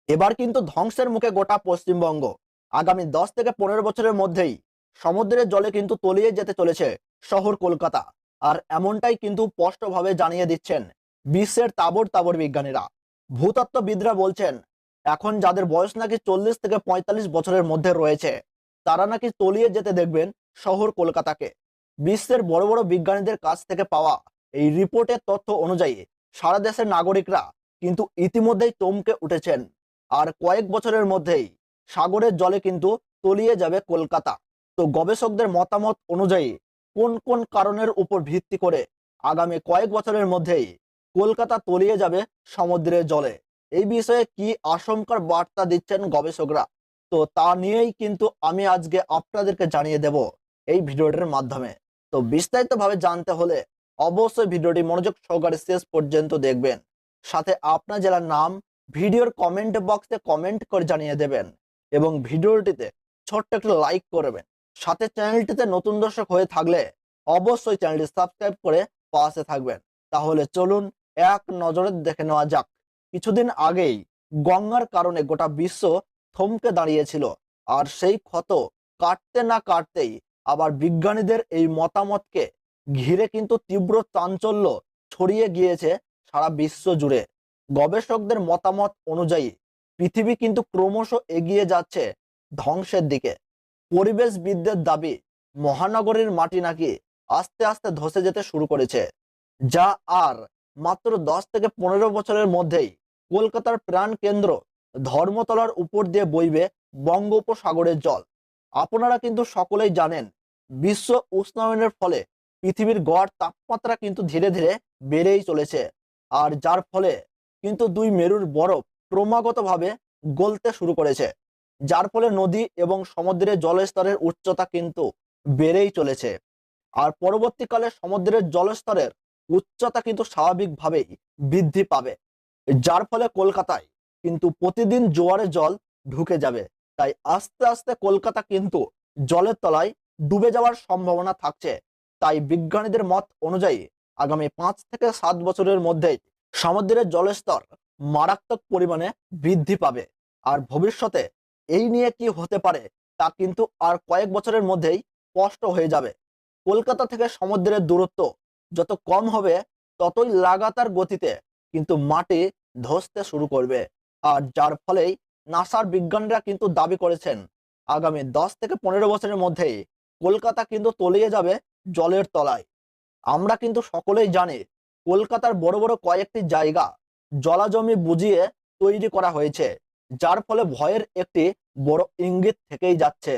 এবার কিন্তু ধ্বংসের মুখে গোটা পশ্চিমবঙ্গ। আগামী 10 থেকে 15 বছরের মধ্যেই সমুদ্রের জলে কিন্তু তলিয়ে যেতে চলেছে শহর কলকাতা। আর এমনটাই কিন্তু স্পষ্টভাবে জানিয়ে দিচ্ছেন বিশ্বের তাবড় তাবড় বিজ্ঞানীরা। ভূতত্ত্ববিদরা বলছেন এখন যাদের বয়স নাকি 40 থেকে 45 বছরের মধ্যে রয়েছে তারা নাকি তলিয়ে যেতে দেখবেন শহর কলকাতাকে। বিশ্বের বড় বড় বিজ্ঞানীদের কাছ থেকে পাওয়া এই রিপোর্টের তথ্য অনুযায়ী সারা দেশের নাগরিকরা কিন্তু ইতিমধ্যেই চমকে উঠেছেন। আর কয়েক বছরের মধ্যেই সাগরের জলে কিন্তু তলিয়ে যাবে কলকাতা। তো গবেষকদের মতামত অনুযায়ী কোন কোন কারণের উপর ভিত্তি করে আগামী কয়েক বছরের মধ্যেই কলকাতা তলিয়ে যাবে সমুদ্রের জলে, এই বিষয়ে কি আশঙ্কার বার্তা দিচ্ছেন গবেষকরা, তো তা নিয়েই কিন্তু আমি আজকে আপনাদেরকে জানিয়ে দেব এই ভিডিওটির মাধ্যমে। তো বিস্তারিতভাবে জানতে হলে অবশ্যই ভিডিওটি মনোযোগ সহকারে শেষ পর্যন্ত দেখবেন। সাথে আপনার জেলার নাম ভিডিওর কমেন্ট বক্সে কমেন্ট করে জানিয়ে দেবেন এবং ভিডিওটিতে ছোট্ট একটু লাইক করবেন। সাথে চ্যানেলটিতে নতুন দর্শক হয়ে থাকলে অবশ্যই চ্যানেলটি সাবস্ক্রাইব করে পাশে থাকবেন। তাহলে চলুন এক নজরে দেখে নেওয়া যাক। কিছুদিন আগেই গঙ্গার কারণে গোটা বিশ্ব থমকে দাঁড়িয়েছিল, আর সেই ক্ষত কাটতে না কাটতেই আবার বিজ্ঞানীদের এই মতামতকে ঘিরে কিন্তু তীব্র চাঞ্চল্য ছড়িয়ে গিয়েছে সারা বিশ্ব জুড়ে। গবেষকদের মতামত অনুযায়ী পৃথিবী কিন্তু ক্রমশ এগিয়ে যাচ্ছে ধ্বংসের দিকে। পরিবেশবিদদের দাবি মহানগরীর মাটি নাকি আস্তে আস্তে ধসে যেতে শুরু করেছে, যা আর মাত্র 10 থেকে 15 বছরের মধ্যেই কলকাতার প্রাণ কেন্দ্র ধর্মতলার উপর দিয়ে বইবে বঙ্গোপসাগরের জল। আপনারা কিন্তু সকলেই জানেন বিশ্ব উষ্ণায়নের ফলে পৃথিবীর গড় তাপমাত্রা কিন্তু ধীরে ধীরে বেড়েই চলেছে, আর যার ফলে কিন্তু দুই মেরুর বরফ ক্রমাগতভাবে গলতে শুরু করেছে, যার ফলে নদী এবং সমুদ্রের জলস্তরের উচ্চতা কিন্তু বেড়েই চলেছে। আর পরবর্তীকালে সমুদ্রের জলস্তরের উচ্চতা কিন্তু স্বাভাবিকভাবেই বৃদ্ধি পাবে, যার ফলে কলকাতায় কিন্তু প্রতিদিন জোয়ারের জল ঢুকে যাবে। তাই আস্তে আস্তে কলকাতা কিন্তু জলের তলায় ডুবে যাওয়ার সম্ভাবনা থাকছে। তাই বিজ্ঞানীদের মত অনুযায়ী আগামী 5 থেকে 7 বছরের মধ্যেই সমুদ্রের জলস্তর মারাত্মক পরিমাণে বৃদ্ধি পাবে। আর ভবিষ্যতে এই নিয়ে কি হতে পারে তা কিন্তু আর কয়েক বছরের মধ্যেই স্পষ্ট হয়ে যাবে। কলকাতা থেকে সমুদ্রের দূরত্ব যত কম হবে ততই লাগাতার গতিতে কিন্তু মাটি ধসতে শুরু করবে। আর যার ফলেই নাসার বিজ্ঞানীরা কিন্তু দাবি করেছেন আগামী 10 থেকে 15 বছরের মধ্যেই কলকাতা কিন্তু তলিয়ে যাবে জলের তলায়। আমরা কিন্তু সকলেই জানি কলকাতার বড় বড় কয়েকটি জায়গা জলাজমি বুঝিয়ে তৈরি করা হয়েছে, যার ফলে ভয়ের একটি বড় ইঙ্গিত থেকেই যাচ্ছে।